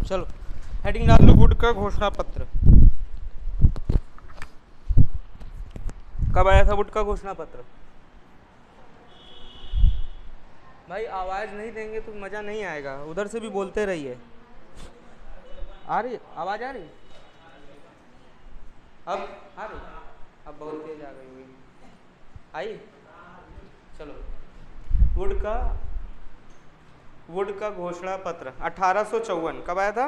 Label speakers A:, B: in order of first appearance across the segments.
A: चलो हेडिंग डाल लो, वुड का घोषणा पत्र। कब आया था वुड का घोषणा पत्र? भाई आवाज़ नहीं देंगे तो मज़ा नहीं आएगा, उधर से भी बोलते रहिए। आ रही आवाज़? आ रही अब? आ रही? अब बहुत तेज आ गई हुई। आई? चलो, वुड का घोषणा पत्र 1854 कब आया था?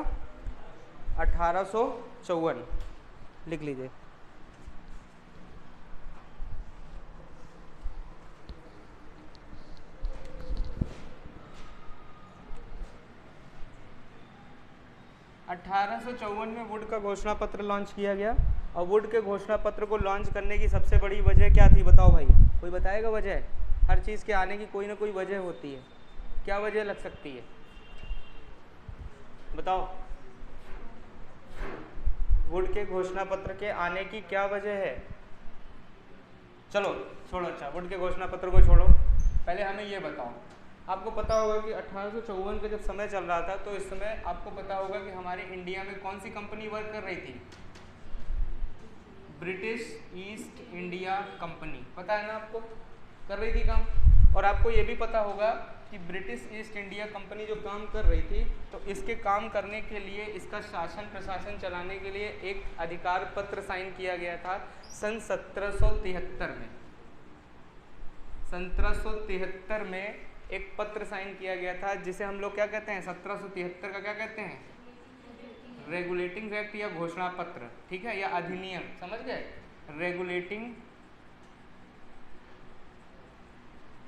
A: 1854 लिख लीजिए। में वुड का घोषणा पत्र लॉन्च किया गया। और वुड के घोषणा पत्र को लॉन्च करने की सबसे बड़ी वजह क्या थी बताओ भाई, कोई बताएगा वजह? हर चीज़ के आने की कोई ना कोई वजह होती है, क्या वजह लग सकती है बताओ? वुड के घोषणा पत्र के आने की क्या वजह है? चलो छोड़ो, अच्छा वुड के घोषणा पत्र को छोड़ो, पहले हमें ये बताओ। आपको पता होगा कि 1854 का जब समय चल रहा था तो इस समय आपको पता होगा कि हमारे इंडिया में कौन सी कंपनी वर्क कर रही थी? ब्रिटिश ईस्ट इंडिया कंपनी, पता है ना आपको, कर रही थी काम। और आपको ये भी पता होगा कि ब्रिटिश ईस्ट इंडिया कंपनी जो काम कर रही थी तो इसके काम करने के लिए, इसका शासन प्रशासन चलाने के लिए एक अधिकार पत्र साइन किया गया था सन 1773 में। 1773 में एक पत्र साइन किया गया था जिसे हम लोग क्या कहते हैं? 1773 का क्या कहते हैं? रेगुलेटिंग एक्ट या घोषणा पत्र, ठीक है, या अधिनियम, समझ गए? रेगुलेटिंग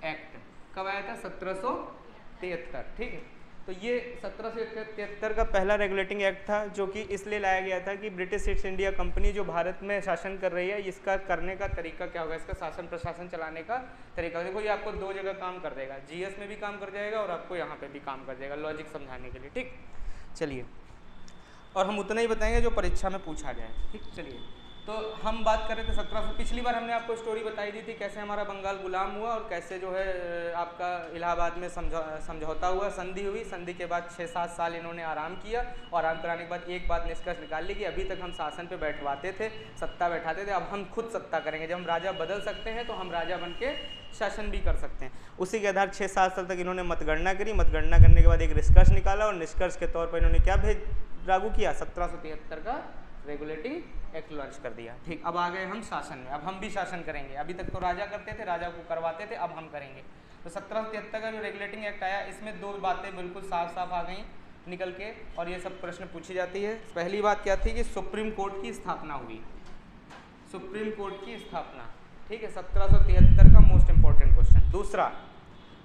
A: एक्ट कब आया था? 1773, ठीक है। तो ये 1773 का पहला रेगुलेटिंग एक्ट था जो कि इसलिए लाया गया था कि ब्रिटिश ईस्ट इंडिया कंपनी जो भारत में शासन कर रही है, इसका करने का तरीका क्या होगा, इसका शासन प्रशासन चलाने का तरीका। देखो ये आपको दो जगह काम कर देगा, जीएस में भी काम कर जाएगा और आपको यहाँ पे भी काम कर जाएगा, लॉजिक समझाने के लिए, ठीक। चलिए, और हम उतना ही बताएंगे जो परीक्षा में पूछा जाए, ठीक। चलिए, तो हम बात कर रहे थे 1700, पिछली बार हमने आपको स्टोरी बताई दी थी कैसे हमारा बंगाल गुलाम हुआ और कैसे जो है आपका इलाहाबाद में समझौता हुआ, संधि हुई। संधि के बाद 6-7 साल इन्होंने आराम किया और आराम कराने के बाद एक बात निष्कर्ष निकाल ली कि अभी तक हम शासन पे बैठवाते थे, सत्ता बैठाते थे, अब हम खुद सत्ता करेंगे। जब हम राजा बदल सकते हैं तो हम राजा बन के शासन भी कर सकते हैं। उसी के आधार 6-7 साल तक इन्होंने मतगणना करी, मतगणना करने के बाद एक निष्कर्ष निकाला और निष्कर्ष के तौर पर इन्होंने क्या लागू किया? 1773 का रेगुलेटिंग एक्ट लॉन्च कर दिया, ठीक। अब आ गए हम शासन में, अब हम भी शासन करेंगे। अभी तक तो राजा करते थे, राजा को करवाते थे, अब हम करेंगे। तो 1773 का जो रेगुलेटिंग एक्ट आया, इसमें दो बातें बिल्कुल साफ साफ आ गई निकल के, और ये सब प्रश्न पूछी जाती है। पहली बात क्या थी कि सुप्रीम कोर्ट की स्थापना हुई, सुप्रीम कोर्ट की स्थापना, ठीक है, 1773 का मोस्ट इंपॉर्टेंट क्वेश्चन। दूसरा,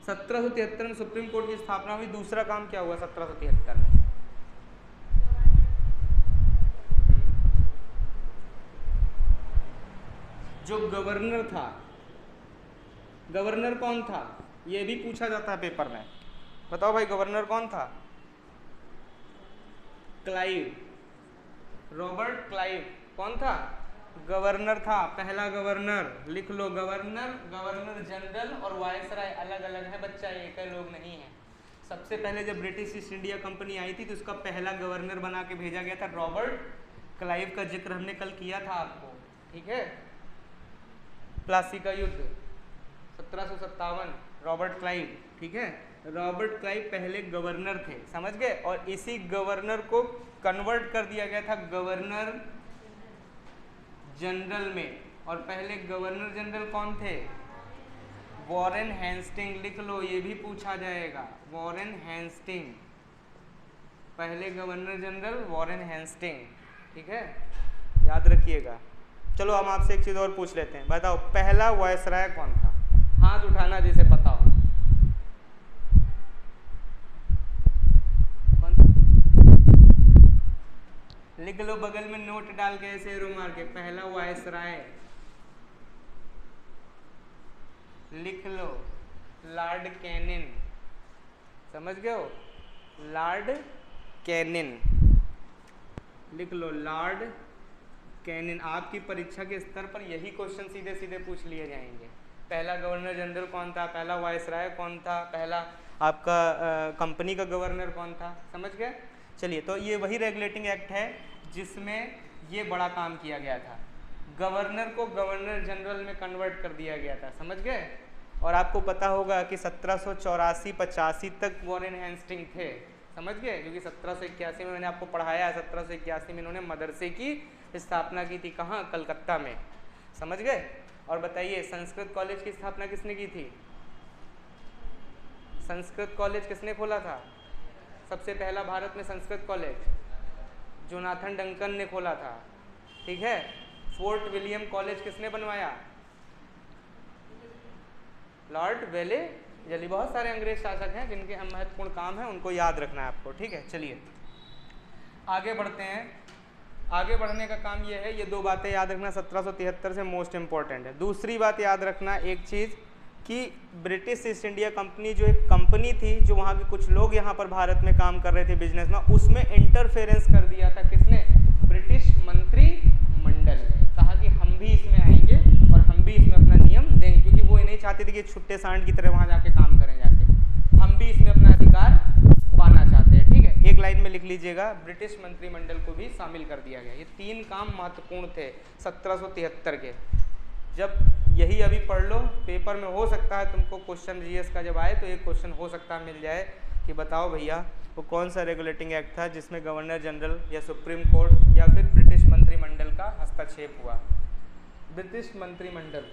A: 1773 में सुप्रीम कोर्ट की स्थापना हुई, दूसरा काम क्या हुआ 1773 में? जो गवर्नर था, गवर्नर कौन था? ये भी पूछा जाता है पेपर में, बताओ भाई गवर्नर कौन था? क्लाइव, रॉबर्ट क्लाइव कौन था? गवर्नर था, पहला गवर्नर, लिख लो, गवर्नर, गवर्नर जनरल और वायसराय अलग अलग है बच्चा, एक ही लोग नहीं है। सबसे पहले जब ब्रिटिश ईस्ट इंडिया कंपनी आई थी तो उसका पहला गवर्नर बना के भेजा गया था रॉबर्ट क्लाइव, का जिक्र हमने कल किया था आपको, ठीक है। प्लासी का युद्ध 1757, रॉबर्ट क्लाइव, ठीक है। रॉबर्ट क्लाइव पहले गवर्नर थे, समझ गए, और इसी गवर्नर को कन्वर्ट कर दिया गया था गवर्नर जनरल में। और पहले गवर्नर जनरल कौन थे? वॉरेन हेस्टिंग, लिख लो, ये भी पूछा जाएगा, वॉरेन हेस्टिंग, पहले गवर्नर जनरल वॉरेन हेस्टिंग, ठीक है, याद रखिएगा। चलो हम आपसे एक चीज़ और पूछ लेते हैं, बताओ पहला वायसराय कौन था? हाथ उठाना जिसे पता हो। कौन था? लिख लो, बगल में नोट डाल के ऐसे एरो मार के, पहला वायसराय लिख लो, लॉर्ड कैनिन, समझ गए हो, लॉर्ड कैनिन, लिख लो, लॉर्ड कैनिन। आपकी परीक्षा के स्तर पर यही क्वेश्चन सीधे सीधे पूछ लिए जाएंगे। पहला गवर्नर जनरल कौन था, पहला वायसराय कौन था, पहला आपका कंपनी का गवर्नर कौन था, समझ गए। चलिए, तो ये वही रेगुलेटिंग एक्ट है जिसमें ये बड़ा काम किया गया था, गवर्नर को गवर्नर जनरल में कन्वर्ट कर दिया गया था, समझ गए। और आपको पता होगा कि 1784-85 तक वॉरेन हेस्टिंग थे, समझ गए, क्योंकि 1781 में मैंने आपको पढ़ाया है, 1781 में इन्होंने मदरसे की स्थापना की थी, कहाँ, कलकत्ता में, समझ गए। और बताइए संस्कृत कॉलेज की स्थापना किसने की थी? संस्कृत कॉलेज किसने खोला था? सबसे पहला भारत में संस्कृत कॉलेज जोनाथन डंकन ने खोला था, ठीक है। फोर्ट विलियम कॉलेज किसने बनवाया? लॉर्ड वेले जली। बहुत सारे अंग्रेज शासक हैं जिनके हम महत्वपूर्ण काम है, उनको याद रखना है आपको, ठीक है। चलिए आगे बढ़ते हैं। आगे बढ़ने का काम ये है, ये दो बातें याद रखना 1773 से मोस्ट इम्पॉर्टेंट है। दूसरी बात याद रखना एक चीज़ कि ब्रिटिश ईस्ट इंडिया कंपनी जो एक कंपनी थी, जो वहाँ के कुछ लोग यहाँ पर भारत में काम कर रहे थे बिजनेस में, उसमें इंटरफेरेंस कर दिया था किसने? ब्रिटिश मंत्रिमंडल ने। कहा कि हम भी इसमें आएंगे और हम भी इसमें अपना नियम देंगे, क्योंकि वो ये नहीं चाहते थे कि छुट्टे सांड की तरह वहाँ जाके काम करें जाके, हम भी इसमें अपना अधिकार पाना चाहते हैं, ठीक है। एक लाइन में लिख लीजिएगा, ब्रिटिश मंत्रिमंडल को भी शामिल कर दिया गया। ये तीन काम महत्वपूर्ण थे 1773 के। जब यही अभी पढ़ लो, पेपर में हो सकता है तुमको क्वेश्चन जीएस का जब आए तो एक क्वेश्चन हो सकता है मिल जाए कि बताओ भैया वो कौन सा रेगुलेटिंग एक्ट था जिसमें गवर्नर जनरल या सुप्रीम कोर्ट या फिर ब्रिटिश मंत्रिमंडल का हस्तक्षेप हुआ। ब्रिटिश मंत्रिमंडल,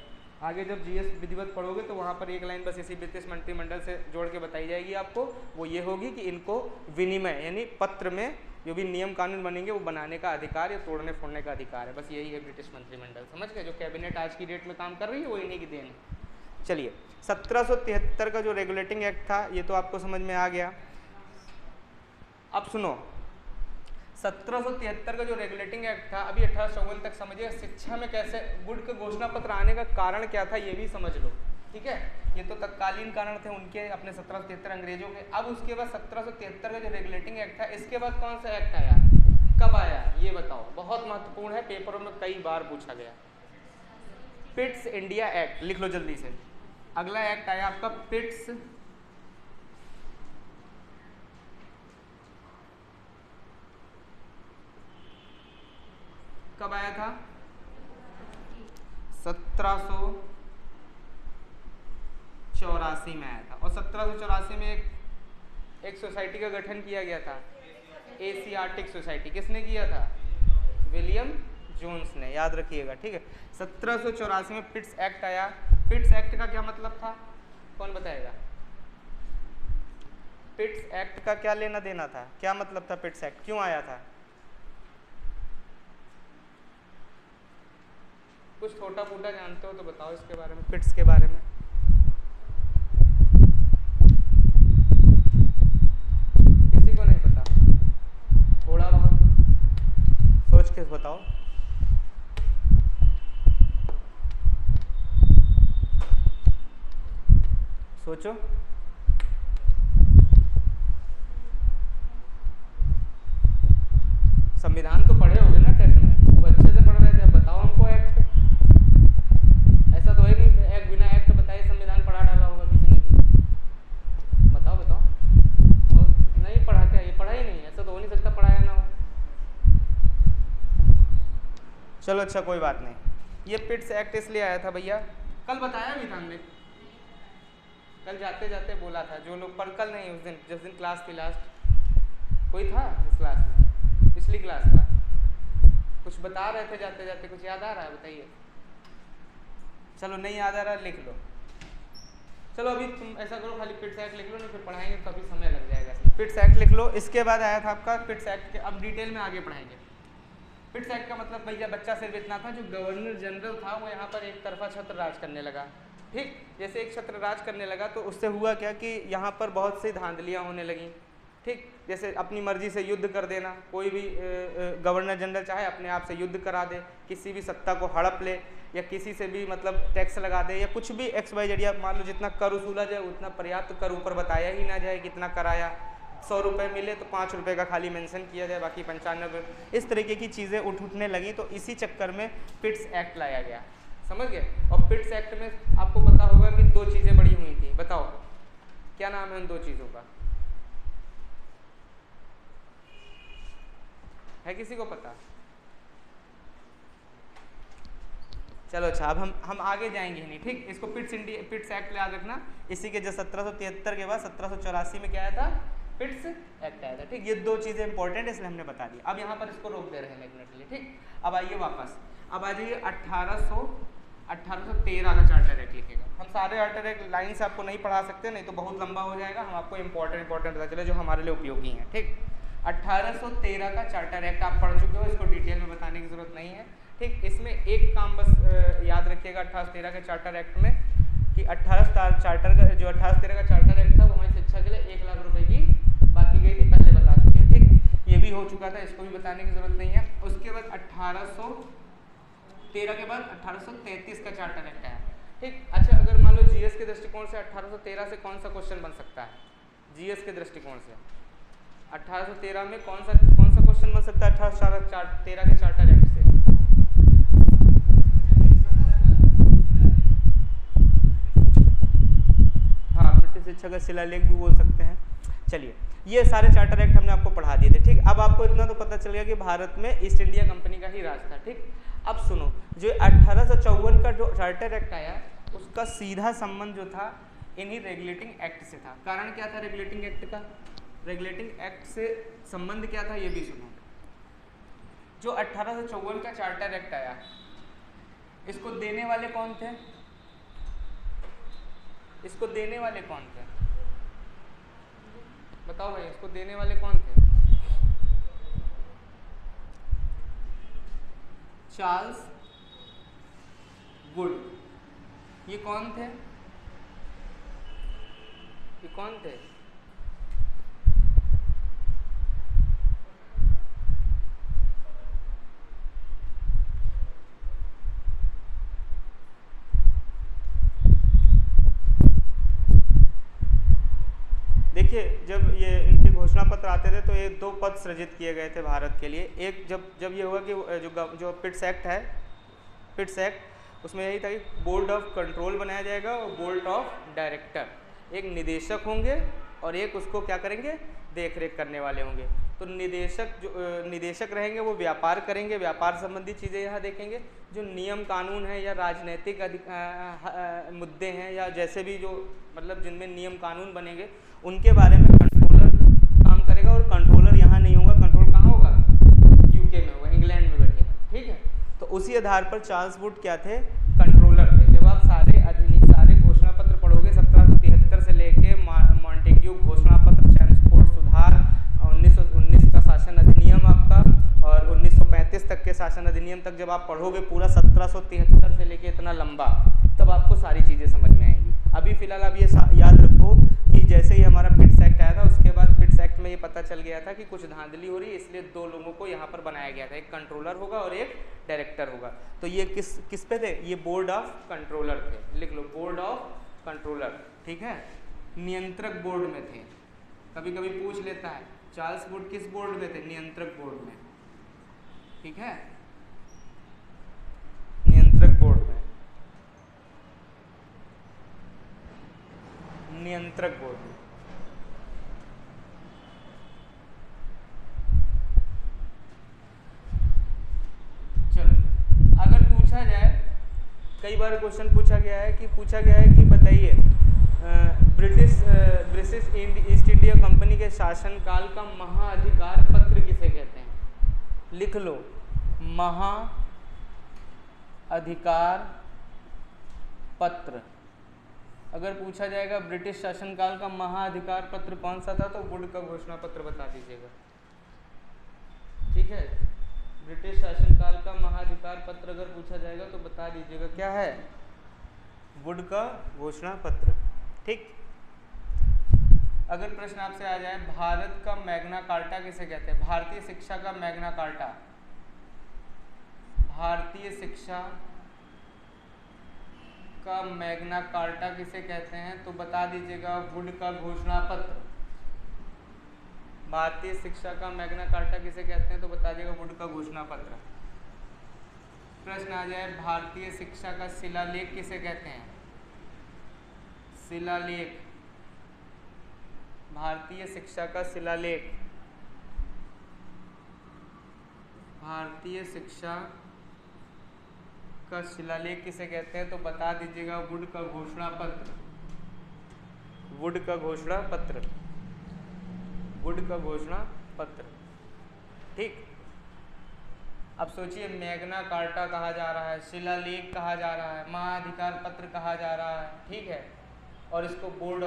A: आगे जब जीएस विधिवत पढ़ोगे तो वहाँ पर एक लाइन बस इसी ब्रिटिश मंत्रिमंडल से जोड़ के बताई जाएगी आपको, वो ये होगी कि इनको विनिमय यानी पत्र में जो भी नियम कानून बनेंगे वो बनाने का अधिकार या तोड़ने फोड़ने का अधिकार है, बस यही है ब्रिटिश मंत्रिमंडल, समझ गए। जो कैबिनेट आज की डेट में काम कर रही है वो इन्हीं की देन है। चलिए 1773 का जो रेगुलेटिंग एक्ट था ये तो आपको समझ में आ गया। अब सुनो, 1773 का जो रेगुलेटिंग एक्ट था, अभी 1854 तक समझिए, शिक्षा में कैसे गुड का घोषणा पत्र आने का कारण क्या था ये भी समझ लो, ठीक है। ये तो तत्कालीन कारण थे उनके अपने 1773 अंग्रेजों के। अब उसके बाद 1773 का जो रेगुलेटिंग एक्ट था, इसके बाद कौन सा एक्ट आया, कब आया ये बताओ, बहुत महत्वपूर्ण है, पेपरों में कई बार पूछा गया। पिट्स इंडिया एक्ट, लिख लो जल्दी से। अगला एक्ट आया आपका पिट्स कब आया था? 1784 में आया था। और 1784 में एक सोसाइटी का गठन किया गया था, एशियाटिक सोसाइटी। किसने किया था? विलियम जोन्स ने, याद रखिएगा, ठीक है। 1784 में पिट्स एक्ट आया। पिट्स एक्ट का क्या मतलब था, कौन बताएगा? पिट्स एक्ट का क्या लेना देना था, क्या मतलब था पिट्स एक्ट, क्यों आया था? कुछ छोटा फूटा जानते हो तो बताओ इसके बारे में, पिट्स के बारे में। किसी को नहीं पता? थोड़ा बहुत सोच के बताओ। सोचो। संविधान तो पढ़े होगे ना टेट में, वो अच्छे से पढ़ रहे थे, अब बताओ हमको एक्ट। ऐसा तो है नहीं एक बिना एक्ट बताए संविधान पढ़ा डाला होगा किसी ने भी, बताओ बताओ। और नहीं पढ़ा क्या, ये पढ़ा ही नहीं, ऐसा तो हो नहीं सकता पढ़ाया ना हो। चलो अच्छा कोई बात नहीं। ये पिट्स एक्ट इसलिए आया था भैया, कल बताया भी था हमने, कल जाते जाते बोला था, जो लोग पर कल नहीं, उस दिन जिस दिन क्लास थी लास्ट, कोई था इस क्लास में, पिछली क्लास का, कुछ बता रहे थे जाते जाते, कुछ याद आ रहा है बताइए? चलो नहीं याद आ रहा लिख लो। चलो अभी तुम ऐसा करो, खाली पिट्स एक्ट लिख लो, नहीं फिर पढ़ाएंगे तो काफ़ी समय लग जाएगा। पिट्स एक्ट लिख लो। इसके बाद आया था आपका पिट्स एक्ट के, अब डिटेल में आगे पढ़ाएंगे। पिट्स एक्ट का मतलब भैया बच्चा सिर्फ इतना था, जो गवर्नर जनरल था वो यहाँ पर एक तरफा छत्र राज करने लगा, ठीक। जैसे एक छत्र राज करने लगा तो उससे हुआ क्या कि यहाँ पर बहुत सी धांधलियाँ होने लगीं, ठीक। जैसे अपनी मर्जी से युद्ध कर देना, कोई भी गवर्नर जनरल चाहे अपने आप से युद्ध करा दे, किसी भी सत्ता को हड़प ले, या किसी से भी मतलब टैक्स लगा दे, या कुछ भी एक्स वाई जेड, या मान लो जितना कर वसूला जाए उतना पर्याप्त कर ऊपर बताया ही ना जाए कितना कराया। 100 रुपये मिले तो 5 रुपये का खाली मेंशन किया जाए, बाकी 95। इस तरीके की चीज़ें उठने लगी, तो इसी चक्कर में पिट्स एक्ट लाया गया, समझ गए। और पिट्स एक्ट में आपको पता होगा कि 2 चीज़ें बड़ी हुई थी, बताओ क्या नाम है उन 2 चीज़ों का? है किसी को पता? चलो अच्छा, अब हम आगे जाएंगे नहीं, ठीक। इसको पिट्स एक्ट याद रखना। इसी के जो 1773 के बाद 1784 में क्या आया था? पिट्स एक्ट आया था, ठीक। ये दो चीज़ें इंपॉर्टेंट है इसलिए हमने बता दी। अब यहाँ पर इसको रोक दे रहे हैं 1 मिनट के लिए, ठीक। अब आइए वापस, अब आ जाइए 1813 का चार्टर एक्ट लिखेगा। हम सारे चार्टर एक्ट लाइन से आपको नहीं पढ़ा सकते, नहीं तो बहुत लंबा हो जाएगा। हम आपको इंपॉर्टेंट पता चले जो हमारे लिए उपयोगी हैं, ठीक। 1813 का चार्टर एक्ट आप पढ़ चुके हो, इसको डिटेल में बताने की जरूरत नहीं है, ठीक। इसमें एक काम बस याद रखिएगा 1813 के चार्टर एक्ट में कि 1813 का चार्टर एक्ट था वो हमारी शिक्षा के लिए 1 लाख रुपए की बात की गई थी, पहले बता चुके हैं, ठीक। ये भी हो चुका था, इसको भी बताने की जरूरत नहीं है। उसके बाद 1813 के बाद 1833 का चार्टर एक्ट आया, ठीक। अच्छा, अगर मान लो जीएस के दृष्टिकोण से 1813 से कौन सा क्वेश्चन बन सकता है? जीएस के दृष्टिकोण से 1813 में कौन सा क्वेश्चन बन सकता है 1813 के चार्टर एक्ट से? हाँ, ब्रिटिश शिक्षा का शिलालेख भी बोल सकते हैं। चलिए, ये सारे चार्टर एक्ट हमने आपको पढ़ा दिए थे, ठीक। अब आपको इतना तो पता चल गया कि भारत में ईस्ट इंडिया कंपनी का ही राज था, ठीक। अब सुनो, जो 1854 का जो चार्टर एक्ट आया उसका सीधा संबंध जो था इन्हीं रेगुलेटिंग एक्ट से था। कारण क्या था रेगुलेटिंग एक्ट का? रेगुलेटिंग एक्ट से संबंध क्या था ये भी सुनो। जो 1854 का चार्टर एक्ट आया, इसको देने वाले कौन थे? इसको देने वाले कौन थे? बताओ भाई, इसको देने वाले कौन थे? Charles Wood. ये कौन थे? ये कौन थे? देखिए, जब ये इनके घोषणा पत्र आते थे तो ये 2 पद सृजित किए गए थे भारत के लिए। एक जब ये हुआ कि जो पिट्स एक्ट है, पिट्स एक्ट, उसमें यही था कि बोर्ड ऑफ कंट्रोल बनाया जाएगा और बोर्ड ऑफ डायरेक्टर, एक निदेशक होंगे और एक उसको क्या करेंगे, देख रेख करने वाले होंगे। तो निदेशक रहेंगे वो व्यापार करेंगे, व्यापार संबंधी चीज़ें यहाँ देखेंगे। जो नियम कानून है या राजनीतिक मुद्दे हैं या जैसे भी जो मतलब जिनमें नियम कानून बनेंगे उनके बारे में कंट्रोलर काम करेगा। और कंट्रोलर यहाँ नहीं होगा, कंट्रोल कहाँ होगा? यूके में होगा, इंग्लैंड में बैठेगा, ठीक है। तो उसी आधार पर चार्ल्स वुड क्या थे? कंट्रोलर थे। जब आप सारे घोषणा पत्र पढ़ोगे 1773 से लेके मॉन्टेग्यू घोषणा पत्र, ट्रांसपोर्ट सुधार, 1919 का शासन अधिनियम आपका और 1935 तक के शासन अधिनियम तक जब आप पढ़ोगे पूरा 1773 से लेके इतना लंबा, तब आपको सारी चीज़ें समझ में आएंगी। अभी फिलहाल आप ये याद रखो कि जैसे ही हमारा पिट्स एक्ट आया था उसके बाद पिट्स एक्ट में ये पता चल गया था कि कुछ धांधली हो रही है, इसलिए 2 लोगों को यहाँ पर बनाया गया था, एक कंट्रोलर होगा और एक डायरेक्टर होगा। तो ये किस पे थे? ये बोर्ड ऑफ कंट्रोलर थे, लिख लो, बोर्ड ऑफ कंट्रोलर, ठीक है। नियंत्रक बोर्ड में थे। कभी कभी पूछ लेता है चार्ल्स वुड किस बोर्ड में थे? नियंत्रक बोर्ड में, ठीक है, नियंत्रक बोर्ड में, नियंत्रक बोर्ड में। चलो, अगर पूछा जाए, कई बार क्वेश्चन पूछा गया है कि बताइए ब्रिटिश ईस्ट इंडिया कंपनी के शासनकाल का महाअधिकार पत्र किसे कहते हैं? लिख लो, महाअधिकार पत्र। अगर पूछा जाएगा ब्रिटिश शासनकाल का महाअधिकार पत्र कौन सा था तो वुड का घोषणा पत्र बता दीजिएगा, ठीक है। ब्रिटिश शासनकाल का महाअधिकार पत्र अगर पूछा जाएगा तो बता दीजिएगा क्या है? वुड का घोषणा पत्र, ठीक। अगर प्रश्न आपसे आ जाए भारत का मैग्ना कार्टा किसे कहते हैं? भारतीय शिक्षा का मैग्ना कार्टा, भारतीय शिक्षा का मैग्ना कार्टा किसे कहते हैं तो बता दीजिएगा वुड का घोषणा पत्र। भारतीय शिक्षा का मैग्ना कार्टा किसे कहते हैं तो बता दीजिएगा वुड का घोषणा पत्र। प्रश्न आ जाए भारतीय शिक्षा का शिलालेख किसे कहते हैं? शिलालेख, भारतीय शिक्षा का शिलालेख भारतीय शिक्षा का शिलालेख किसे कहते हैं, तो बता दीजिएगा वुड का घोषणा पत्र, वुड का घोषणा पत्र, वुड का घोषणा पत्र। ठीक, अब सोचिए मैग्ना कार्टा कहा जा रहा है, शिलालेख कहा जा रहा है, महाधिकार पत्र कहा जा रहा है, ठीक है, और इसको बोर्ड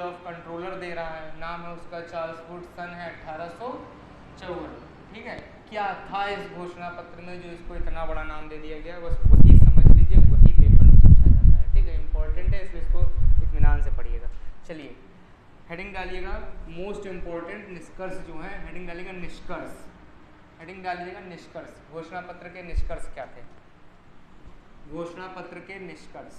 A: ऑफ कंट्रोलर दे रहा है, नाम है उसका चार्ल्स वुड, सन है 1854। ठीक है, क्या था इस घोषणा पत्र में जो इसको इतना बड़ा नाम दे दिया गया, बस वही समझ लीजिए, वही पेपर में पूछा जाता है। ठीक है, इंपॉर्टेंट है, इसलिए इसको इत्मीनान से पढ़िएगा। चलिए हेडिंग डालिएगा, मोस्ट इम्पोर्टेंट निष्कर्ष जो है, हेडिंग डालिएगा निष्कर्ष, हेडिंग डालिएगा निष्कर्ष। घोषणा पत्र के निष्कर्ष क्या थे, घोषणा पत्र के निष्कर्ष।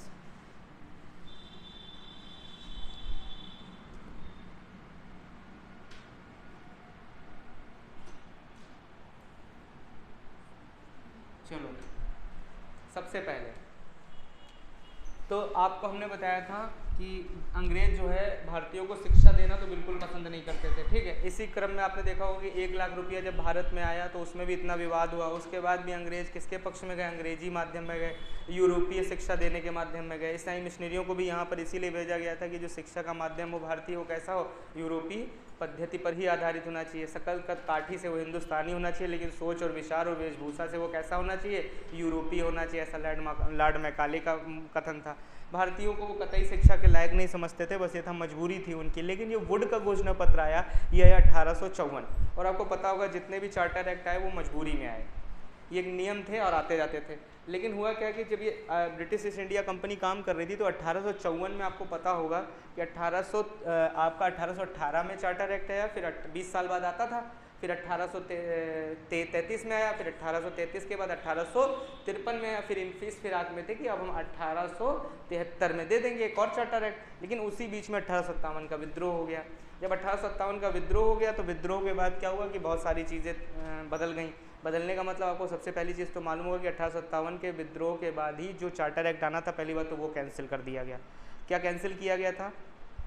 A: चलो सबसे पहले तो आपको हमने बताया था कि अंग्रेज जो है भारतीयों को शिक्षा देना तो बिल्कुल पसंद नहीं करते थे। ठीक है, इसी क्रम में आपने देखा होगा कि 1 लाख रुपया जब भारत में आया तो उसमें भी इतना विवाद हुआ, उसके बाद भी अंग्रेज किसके पक्ष में गए, अंग्रेजी माध्यम में गए, यूरोपीय शिक्षा देने के माध्यम में गए। ईसाई मिशनरियों को भी यहाँ पर इसीलिए भेजा गया था कि जो शिक्षा का माध्यम हो भारतीय हो कैसा हो, यूरोपीय पद्धति पर ही आधारित होना चाहिए, शकल काठी से वो हिंदुस्तानी होना चाहिए, लेकिन सोच और विचार और वेशभूषा से वो कैसा होना चाहिए, यूरोपीय होना चाहिए, ऐसा लॉर्ड मैकाले का कथन था। भारतीयों को वो कतई शिक्षा के लायक नहीं समझते थे, बस ये था मजबूरी थी उनकी। लेकिन ये वुड का घोषणा पत्र आया, ये आया 1854, और आपको पता होगा जितने भी चार्टर एक्ट आए वो मजबूरी में आए, ये एक नियम थे और आते जाते थे। लेकिन हुआ क्या कि जब ये ब्रिटिश ईस्ट इंडिया कंपनी काम कर रही थी तो 1854 में आपको पता होगा कि 1818 में चार्टर एक्ट आया, फिर 20 साल बाद आता था, फिर 1833 में आया, फिर 1833 के बाद 1853 में आया, फिर इस फिराक में थे कि अब हम 1873 में दे देंगे एक और चार्टर एक्ट। लेकिन उसी बीच में 1857 का विद्रोह हो गया। जब 1857 का विद्रोह हो गया तो विद्रोह के बाद क्या हुआ कि बहुत सारी चीज़ें बदल गई। बदलने का मतलब आपको सबसे पहली चीज़ तो मालूम होगा कि 1857 के विद्रोह के बाद ही जो चार्टर एक्ट आना था पहली बार तो वो कैंसिल कर दिया गया। क्या कैंसिल किया गया था,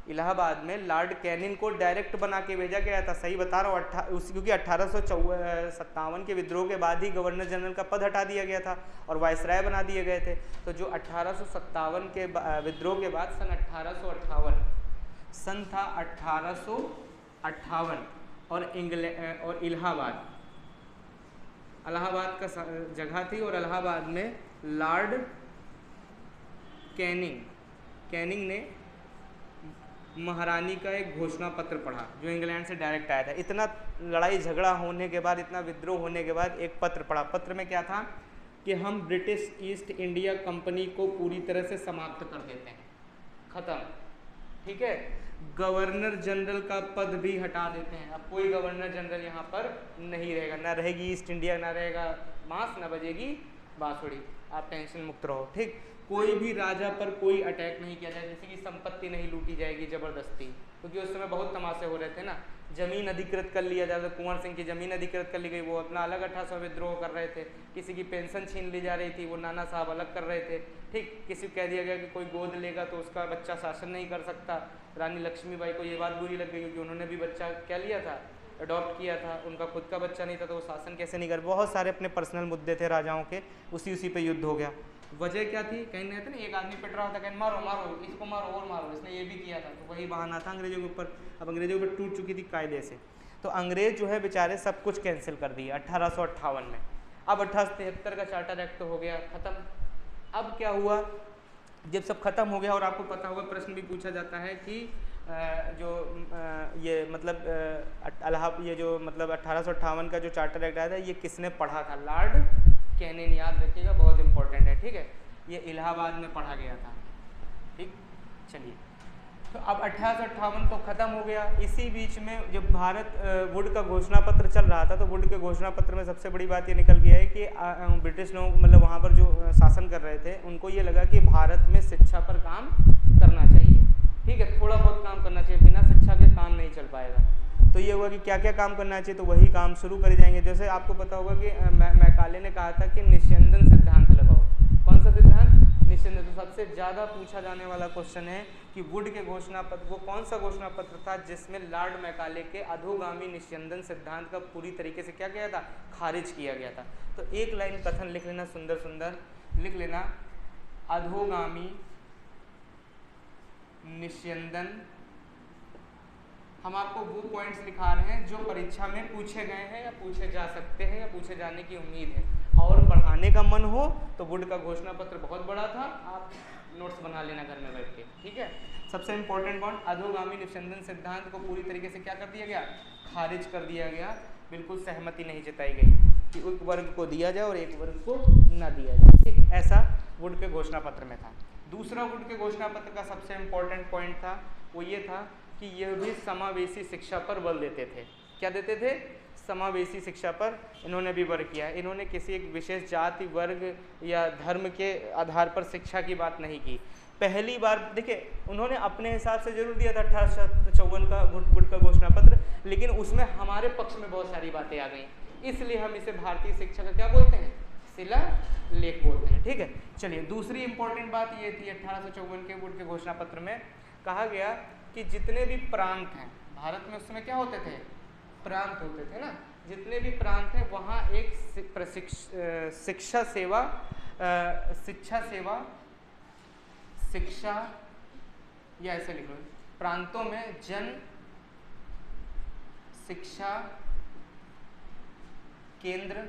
A: इलाहाबाद में लॉर्ड कैनिंग को डायरेक्ट बना के भेजा गया था। सही बता रहा हूँ, क्योंकि 1857 के विद्रोह के बाद ही गवर्नर जनरल का पद हटा दिया गया था और वायसराय बना दिए गए थे। तो जो 1857 के विद्रोह के बाद सन 1858 सन था 1858 और इलाहाबाद का जगह थी, और इलाहाबाद में लॉर्ड कैनिंग ने महारानी का एक घोषणा पत्र पढ़ा जो इंग्लैंड से डायरेक्ट आया था। इतना लड़ाई झगड़ा होने के बाद, इतना विद्रोह होने के बाद एक पत्र पढ़ा। पत्र में क्या था कि हम ब्रिटिश ईस्ट इंडिया कंपनी को पूरी तरह से समाप्त कर देते हैं, खत्म। ठीक है, गवर्नर जनरल का पद भी हटा देते हैं। अब कोई गवर्नर जनरल यहाँ पर नहीं रहेगा, ना रहेगी ईस्ट इंडिया, ना रहेगा मांस, ना बजेगी बांसुरी, आप टेंशन मुक्त रहो। ठीक, कोई भी राजा पर कोई अटैक नहीं किया जाए, जैसे कि संपत्ति नहीं लूटी जाएगी ज़बरदस्ती, क्योंकि उस समय बहुत तमाशे हो रहे थे ना। ज़मीन अधिकृत कर लिया जाता, कुंवर सिंह की ज़मीन अधिकृत कर ली गई, वो अपना अलग 1800 विद्रोह कर रहे थे। किसी की पेंशन छीन ली जा रही थी, वो नाना साहब अलग कर रहे थे। ठीक, किसी को कह दिया गया कि कोई गोद लेगा तो उसका बच्चा शासन नहीं कर सकता। रानी लक्ष्मीबाई को ये बात बुरी लग गई क्योंकि उन्होंने भी बच्चा क्या लिया था, अडॉप्ट किया था, उनका खुद का बच्चा नहीं था, तो वो शासन कैसे नहीं कर। बहुत सारे अपने पर्सनल मुद्दे थे राजाओं के, उसी पे युद्ध हो गया। वजह क्या थी, कहीं नहीं था ना, एक आदमी पिट रहा था, कहीं मारो मारो इसको, मारो और मारो, इसने ये भी किया था, तो वही बहाना था अंग्रेजों के ऊपर। अब अंग्रेजों के ऊपर टूट चुकी थी कायदे से, तो अंग्रेज जो है बेचारे सब कुछ कैंसिल कर दिया 1858 में। अब 1873 का चार्टर एक्ट तो हो गया ख़त्म। अब क्या हुआ, जब सब खत्म हो गया, और आपको पता होगा प्रश्न भी पूछा जाता है कि ये मतलब ये जो मतलब 1858 का जो चार्टर एक्ट आया था, ये किसने पढ़ा था, लॉर्ड कैनिंग, याद रखिएगा, बहुत इंपॉर्टेंट है। ठीक है, ये इलाहाबाद में पढ़ा गया था। ठीक, चलिए, तो अब 1858 तो ख़त्म हो गया। इसी बीच में जब भारत वुड का घोषणा पत्र चल रहा था, तो वुड के घोषणा पत्र में सबसे बड़ी बात ये निकल गया है कि ब्रिटिश लोग मतलब वहाँ पर जो शासन कर रहे थे, उनको ये लगा कि भारत में शिक्षा पर काम करना चाहिए। ठीक है, थोड़ा बहुत काम करना चाहिए, बिना शिक्षा के काम नहीं चल पाएगा। तो ये हुआ कि क्या क्या काम करना चाहिए, तो वही काम शुरू करे जाएंगे। जैसे आपको पता होगा कि मैकाले ने कहा था कि निस्यंदन सिद्धांत लगाओ। कौन सा सिद्धांत, निस्यंदन। तो सबसे ज़्यादा पूछा जाने वाला क्वेश्चन है कि वुड के घोषणा पत्र, वो कौन सा घोषणा पत्र था जिसमें लॉर्ड मैकाले के अधोगामी निस्यंदन सिद्धांत का पूरी तरीके से क्या किया था, खारिज किया गया था। तो एक लाइन कथन लिख लेना, सुंदर सुंदर लिख लेना, अधोगामी निस्यंदन। हम आपको वो पॉइंट्स लिखा रहे हैं जो परीक्षा में पूछे गए हैं या पूछे जा सकते हैं या पूछे जाने की उम्मीद है। और पढ़ाने का मन हो तो वुड का घोषणा पत्र बहुत बड़ा था, आप नोट्स बना लेना घर में बैठ के, ठीक है। सबसे इंपॉर्टेंट पॉइंट, अधोगामी निस्यंदन सिद्धांत को पूरी तरीके से क्या कर दिया गया, खारिज कर दिया गया। बिल्कुल सहमति नहीं जताई गई कि एक वर्ग को दिया जाए और एक वर्ग को न दिया जाए, ठीक। ऐसा वुड के घोषणा पत्र में था। दूसरा वुड के घोषणा पत्र का सबसे इंपॉर्टेंट पॉइंट था वो ये था कि यह भी समावेशी शिक्षा पर बल देते थे। क्या देते थे, समावेशी शिक्षा पर इन्होंने भी वर्क किया है। इन्होंने किसी एक विशेष जाति, वर्ग या धर्म के आधार पर शिक्षा की बात नहीं की। पहली बार देखिए, उन्होंने अपने हिसाब से जरूर दिया था 1854 का वुड का घोषणा पत्र, लेकिन उसमें हमारे पक्ष में बहुत सारी बातें आ गई, इसलिए हम इसे भारतीय शिक्षा का क्या बोलते हैं, शिलालेख बोलते हैं, ठीक है। चलिए, दूसरी इंपॉर्टेंट बात ये थी 1854 के वुड के घोषणा पत्र में कहा गया कि जितने भी प्रांत हैं भारत में, उस समय क्या होते थे, प्रांत होते थे ना, जितने भी प्रांत हैं वहाँ एक शिक्षा या ऐसे लिख लो, प्रांतों में जन शिक्षा केंद्र,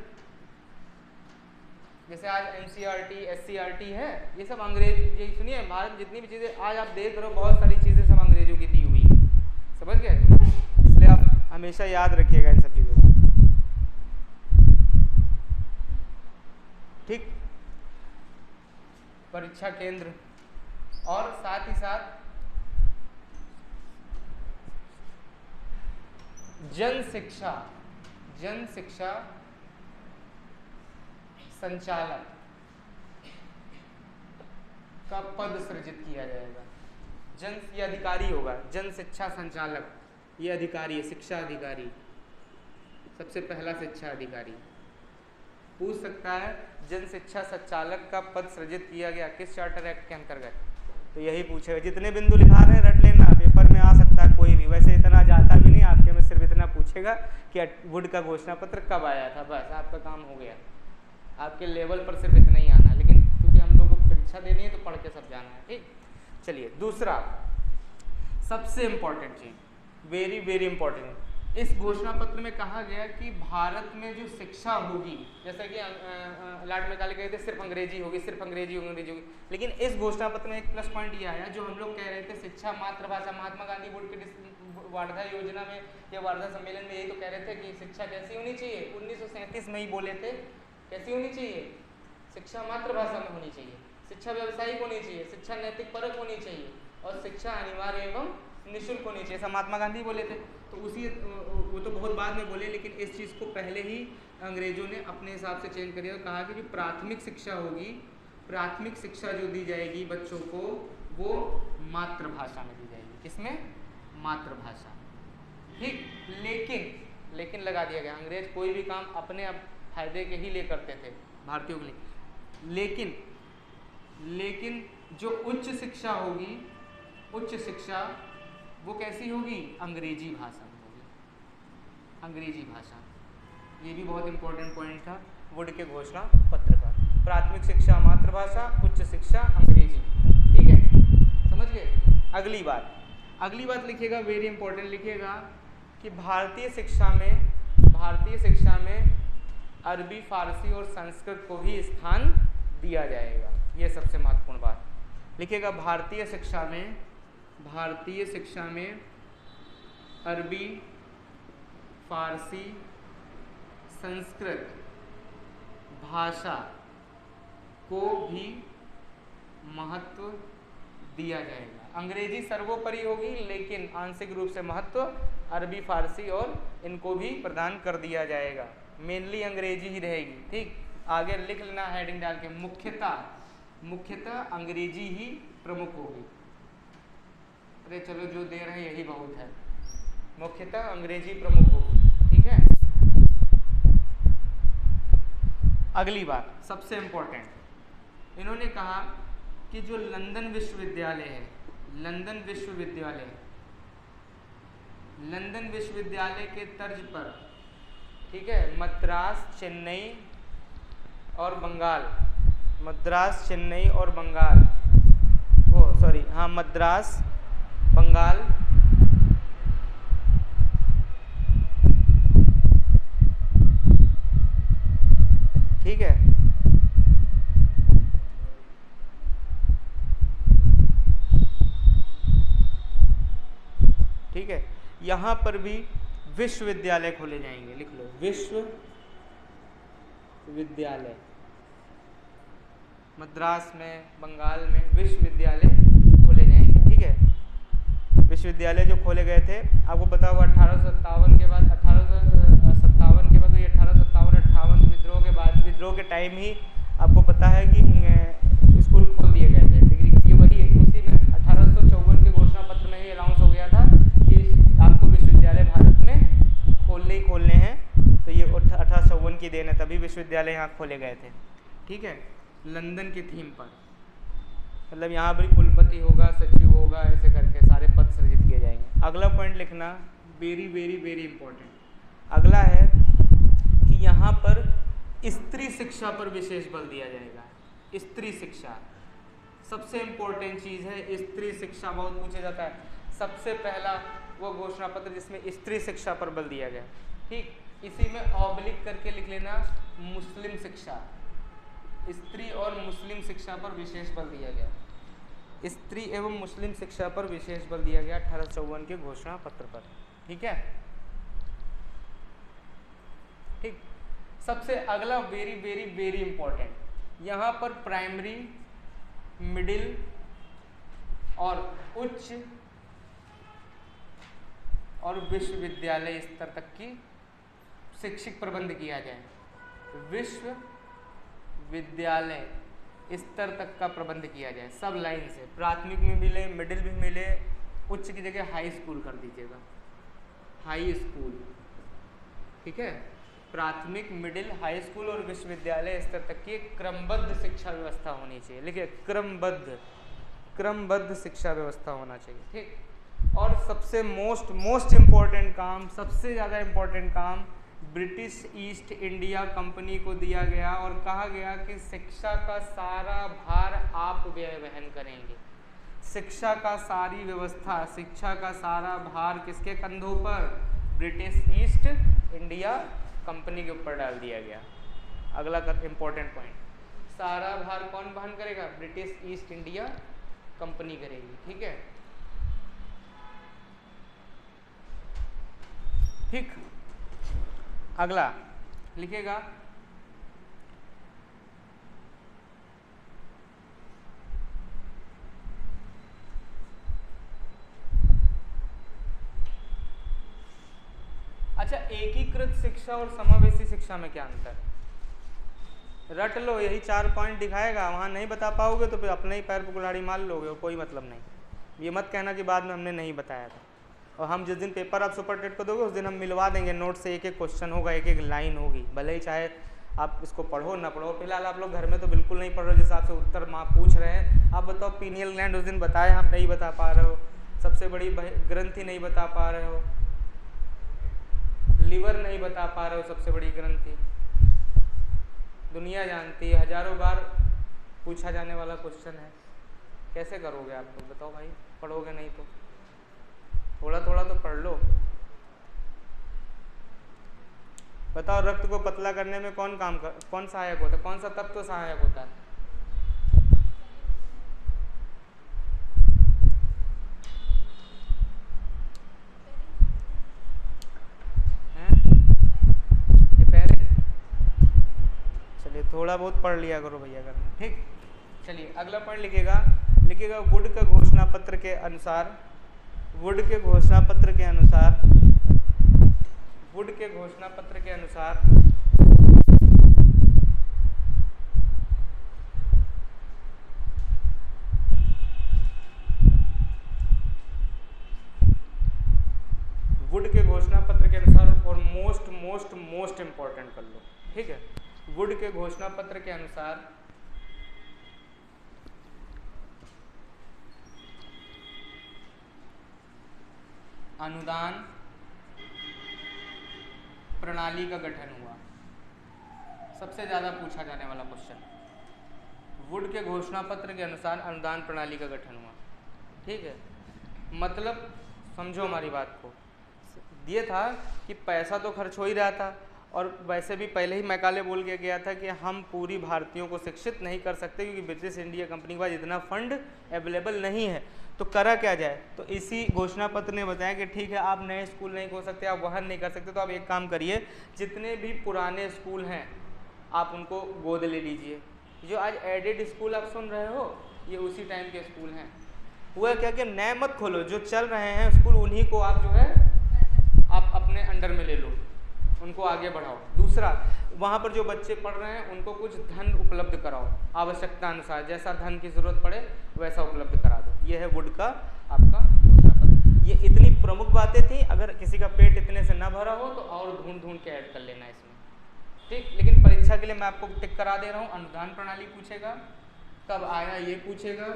A: जैसे आज NCERT, SCERT है, ये सब अंग्रेज, ये सुनिए, भारत में जितनी भी चीज़ें आज आप देख रहे हो, बहुत सारी चीज़ें सब अंग्रेजों की दी हुई है, समझ गए। इसलिए आप हमेशा याद रखिएगा इन सब चीज़ों को, ठीक। परीक्षा केंद्र और साथ ही साथ जन शिक्षा संचालक का पद सृजित किया जाएगा। ये अधिकारी होगा, जन शिक्षा संचालक, ये अधिकारी है, शिक्षा अधिकारी, सबसे पहला शिक्षा अधिकारी। पूछ सकता है जन शिक्षा संचालक का पद सृजित किया गया किस चार्टर एक्ट के अंतर्गत, तो यही पूछेगा। जितने बिंदु लिखा रहे रट लेना, पेपर में आ सकता है कोई भी, वैसे इतना जाता भी नहीं आपके में, सिर्फ इतना पूछेगा कि वुड का घोषणा पत्र कब आया था, बस आपका काम हो गया। आपके लेवल पर सिर्फ इतना ही आना है, लेकिन क्योंकि हम लोग को परीक्षा देनी है तो पढ़ के सब जाना है, ठीक। चलिए, दूसरा सबसे इम्पोर्टेंट चीज, वेरी वेरी इम्पोर्टेंट, इस घोषणा पत्र में कहा गया कि भारत में जो शिक्षा होगी, जैसा कि लॉर्ड मैकाले कहते थे सिर्फ अंग्रेजी होगी, सिर्फ अंग्रेजी होगी, लेकिन इस घोषणा पत्र में एक प्लस पॉइंट ये आया, जो हम लोग कह रहे थे शिक्षा मातृभाषा, महात्मा गांधी वुड के वार्धा योजना में या वार्धा सम्मेलन में यही तो कह रहे थे कि शिक्षा कैसी होनी चाहिए, 1937 में ही बोले थे, कैसी होनी चाहिए, शिक्षा मातृभाषा में होनी चाहिए, शिक्षा व्यावसायिक होनी चाहिए, शिक्षा नैतिक परक होनी चाहिए और शिक्षा अनिवार्य एवं निःशुल्क होनी चाहिए, ऐसा महात्मा गांधी बोले थे। तो उसी वो तो बहुत बाद में बोले, लेकिन इस चीज़ को पहले ही अंग्रेजों ने अपने हिसाब से चेंज कर दिया, कहा कि जो प्राथमिक शिक्षा होगी, प्राथमिक शिक्षा जो दी जाएगी बच्चों को, वो मातृभाषा में दी जाएगी। किसमें, मातृभाषा, ठीक। लेकिन लगा दिया गया, अंग्रेज कोई भी काम अपने फायदे के ही लिए करते थे भारतीयों के लिए, लेकिन जो उच्च शिक्षा होगी, उच्च शिक्षा वो कैसी होगी, अंग्रेजी भाषा में होगी, अंग्रेजी भाषा। ये भी बहुत इंपॉर्टेंट पॉइंट था वुड के घोषणा पत्र का, प्राथमिक शिक्षा मातृभाषा, उच्च शिक्षा अंग्रेजी, ठीक है, समझ गए। अगली बात लिखिएगा, वेरी इंपॉर्टेंट लिखिएगा कि भारतीय शिक्षा में अरबी, फारसी और संस्कृत को भी स्थान दिया जाएगा, ये सबसे महत्वपूर्ण बात लिखिएगा। भारतीय शिक्षा में अरबी, फारसी, संस्कृत भाषा को भी महत्व दिया जाएगा। अंग्रेजी सर्वोपरि होगी, लेकिन आंशिक रूप से महत्व अरबी, फारसी और इनको भी प्रदान कर दिया जाएगा। मेनली अंग्रेजी ही रहेगी, ठीक। आगे लिख लेना हेडिंग डाल के, मुख्यतः अंग्रेजी ही प्रमुख होगी। अरे चलो, जो दे रहे हैं यही बहुत है, मुख्यतः अंग्रेजी प्रमुख होगी, ठीक है। अगली बात सबसे इंपॉर्टेंट, इन्होंने कहा कि जो लंदन विश्वविद्यालय है, लंदन विश्वविद्यालय के तर्ज पर, ठीक है, मद्रास, चेन्नई और बंगाल, मद्रास, बंगाल, ठीक है, ठीक है, यहाँ पर भी विश्वविद्यालय खोले जाएंगे, लिख लो, विश्वविद्यालय, मद्रास में, बंगाल में विश्वविद्यालय खोले जाएंगे, ठीक है। विश्वविद्यालय जो खोले गए थे, आपको पता होगा 1857 के बाद, 1857 के बाद, वही 1857-58 विद्रोह के टाइम ही आपको पता है कि स्कूल खोल दिए गए थे डिग्री की, वही उसी में 1854 के घोषणा पत्र में ही अनाउंस हो गया था कि आपको विश्वविद्यालय भारत में खोलने हैं, तो ये 1854 की देन है, तभी विश्वविद्यालय यहाँ खोले गए थे, ठीक है, लंदन की थीम पर, मतलब यहाँ पर कुलपति होगा, सचिव होगा, ऐसे करके सारे पद सृजित किए जाएंगे। अगला पॉइंट लिखना, वेरी वेरी वेरी इंपॉर्टेंट, अगला है कि यहाँ पर स्त्री शिक्षा पर विशेष बल दिया जाएगा। स्त्री शिक्षा सबसे इम्पोर्टेंट चीज़ है, स्त्री शिक्षा बहुत पूछा जाता है। सबसे पहला वो घोषणा पत्र जिसमें स्त्री शिक्षा पर बल दिया गया, ठीक, इसी में ऑब्लिक करके लिख लेना, मुस्लिम शिक्षा, स्त्री और मुस्लिम शिक्षा पर विशेष बल दिया गया, स्त्री एवं मुस्लिम शिक्षा पर विशेष बल दिया गया 1854 के घोषणा पत्र पर, ठीक है, ठीक। सबसे अगला वेरी वेरी वेरी इंपॉर्टेंट, यहाँ पर प्राइमरी, मिडिल और उच्च और विश्वविद्यालय स्तर तक की शैक्षिक प्रबंध किया जाए, विश्वविद्यालय स्तर तक का प्रबंध किया जाए, सब लाइन से, प्राथमिक में मिले, मिडिल भी मिले, उच्च की जगह हाई स्कूल कर दीजिएगा, हाई स्कूल, ठीक है, प्राथमिक, मिडिल, हाई स्कूल और विश्वविद्यालय स्तर तक की एक क्रमबद्ध शिक्षा व्यवस्था होनी चाहिए, लिखिए क्रमबद्ध शिक्षा व्यवस्था होना चाहिए, ठीक। और सबसे मोस्ट इम्पॉर्टेंट काम, सबसे ज़्यादा इम्पॉर्टेंट काम ब्रिटिश ईस्ट इंडिया कंपनी को दिया गया और कहा गया कि शिक्षा का सारा भार आप वहन करेंगे, शिक्षा का सारी व्यवस्था, शिक्षा का सारा भार किसके कंधों पर, ब्रिटिश ईस्ट इंडिया कंपनी के ऊपर डाल दिया गया। अगला इम्पोर्टेंट पॉइंट, सारा भार कौन वहन करेगा, ब्रिटिश ईस्ट इंडिया कंपनी करेगी, ठीक है, ठीक। अगला लिखेगा, अच्छा, एकीकृत शिक्षा और समावेशी शिक्षा में क्या अंतर, रट लो, यही 4 पॉइंट दिखाएगा, वहाँ नहीं बता पाओगे तो फिर अपने ही पैर पर कुल्हाड़ी मार लोगे, कोई मतलब नहीं, ये मत कहना कि बाद में हमने नहीं बताया था। और हम जिस दिन पेपर आप सुपर टेट को दोगे उस दिन हम मिलवा देंगे, नोट से एक एक क्वेश्चन होगा, एक एक लाइन होगी, भले ही चाहे आप इसको पढ़ो ना पढ़ो। फिलहाल आप लोग घर में तो बिल्कुल नहीं पढ़ रहे, जिस हिसाब से उत्तर माँ पूछ रहे हैं। आप बताओ, पीनियल ग्लैंड उस दिन बताया, आप नहीं बता पा रहे हो, सबसे बड़ी ग्रंथि नहीं बता पा रहे हो, लीवर नहीं बता पा रहे हो, सबसे बड़ी ग्रंथि दुनिया जानती है, हजारों बार पूछा जाने वाला क्वेश्चन है, कैसे करोगे आप लोग बताओ भाई, पढ़ोगे नहीं तो, थोड़ा थोड़ा तो पढ़ लो। बताओ, रक्त को पतला करने में कौन सहायक होता है, कौन सा तत्व सहायक होता है, ये पहले, चलिए थोड़ा बहुत पढ़ लिया करो भैया घर में, ठीक। चलिए अगला पॉइंट लिखेगा वुड के घोषणा पत्र के अनुसार, वुड के घोषणा पत्र के अनुसार, वुड के घोषणा पत्र के अनुसार वुड के घोषणा पत्र के अनुसार, और मोस्ट इंपॉर्टेंट कर लो, ठीक है, वुड के घोषणा पत्र के अनुसार अनुदान प्रणाली का गठन हुआ। सबसे ज़्यादा पूछा जाने वाला क्वेश्चन, वुड के घोषणा पत्र के अनुसार अनुदान प्रणाली का गठन हुआ। ठीक है, मतलब समझो हमारी बात को, ये था कि पैसा तो खर्च हो ही रहा था और वैसे भी पहले ही मैकाले बोल के गया था कि हम पूरी भारतीयों को शिक्षित नहीं कर सकते क्योंकि ब्रिटिश इंडिया कंपनी के पास इतना फंड अवेलेबल नहीं है, तो करा क्या जाए। तो इसी घोषणा पत्र ने बताया कि ठीक है, आप नए स्कूल नहीं खोल सकते, आप वहन नहीं कर सकते, तो आप एक काम करिए, जितने भी पुराने स्कूल हैं आप उनको गोद ले लीजिए। जो आज एडेड स्कूल आप सुन रहे हो, ये उसी टाइम के स्कूल हैं। हुआ क्या कि नए मत खोलो, जो चल रहे हैं स्कूल उन्हीं को आप जो है आप अपने अंडर में ले लो, उनको आगे बढ़ाओ। दूसरा, वहाँ पर जो बच्चे पढ़ रहे हैं उनको कुछ धन उपलब्ध कराओ, आवश्यकता अनुसार जैसा धन की ज़रूरत पड़े वैसा उपलब्ध करा दो। ये है वुड का आपका घोषणा पत्र। ये इतनी प्रमुख बातें थी, अगर किसी का पेट इतने से न भरा हो तो और ढूंढ ढूंढ के ऐड कर लेना इसमें, ठीक। लेकिन परीक्षा के लिए मैं आपको टिक करा दे रहा हूँ, अनुदान प्रणाली पूछेगा, कब आया ये पूछेगा,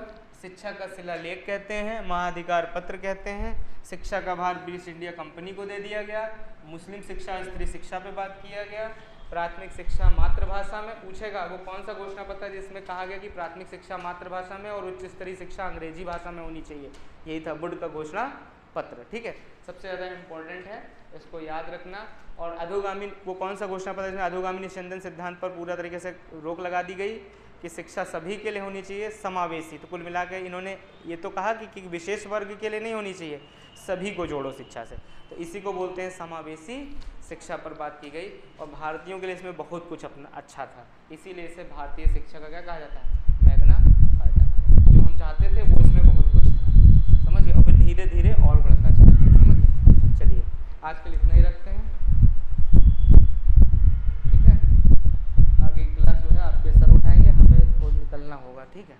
A: शिक्षा का शिलालेख कहते हैं, महाधिकार पत्र कहते हैं, शिक्षा का भार ब्रिटिश इंडिया कंपनी को दे दिया गया, मुस्लिम शिक्षा स्त्री शिक्षा पे बात किया गया, प्राथमिक शिक्षा मातृभाषा में पूछेगा। वो कौन सा घोषणा पत्र है जिसमें कहा गया कि प्राथमिक शिक्षा मातृभाषा में और उच्च स्तरीय शिक्षा अंग्रेजी भाषा में होनी चाहिए, यही था वुड का घोषणा पत्र। ठीक है, सबसे ज़्यादा इम्पोर्टेंट है, इसको याद रखना। और अधोगामी, वो कौन सा घोषणा पत्र जिसमें अधोगामी निस्यंदन सिद्धांत पर पूरा तरीके से रोक लगा दी गई कि शिक्षा सभी के लिए होनी चाहिए, समावेशी। तो कुल मिला के इन्होंने ये तो कहा कि विशेष वर्ग के लिए नहीं होनी चाहिए, सभी को जोड़ो शिक्षा से, तो इसी को बोलते हैं समावेशी शिक्षा पर बात की गई। और भारतीयों के लिए इसमें बहुत कुछ अपना अच्छा था, इसीलिए इसे भारतीय शिक्षा का क्या कहा जाता है, मैग्ना कार्टा। जो हम चाहते थे वो इसमें बहुत कुछ था, समझिए। और फिर धीरे धीरे और बढ़ता चला गया, समझ गए। चलिए आज के लिए इतना ही रखते हैं, ठीक है। आगे क्लास जो है आपके सर उठाएंगे, हमें निकलना होगा, ठीक है।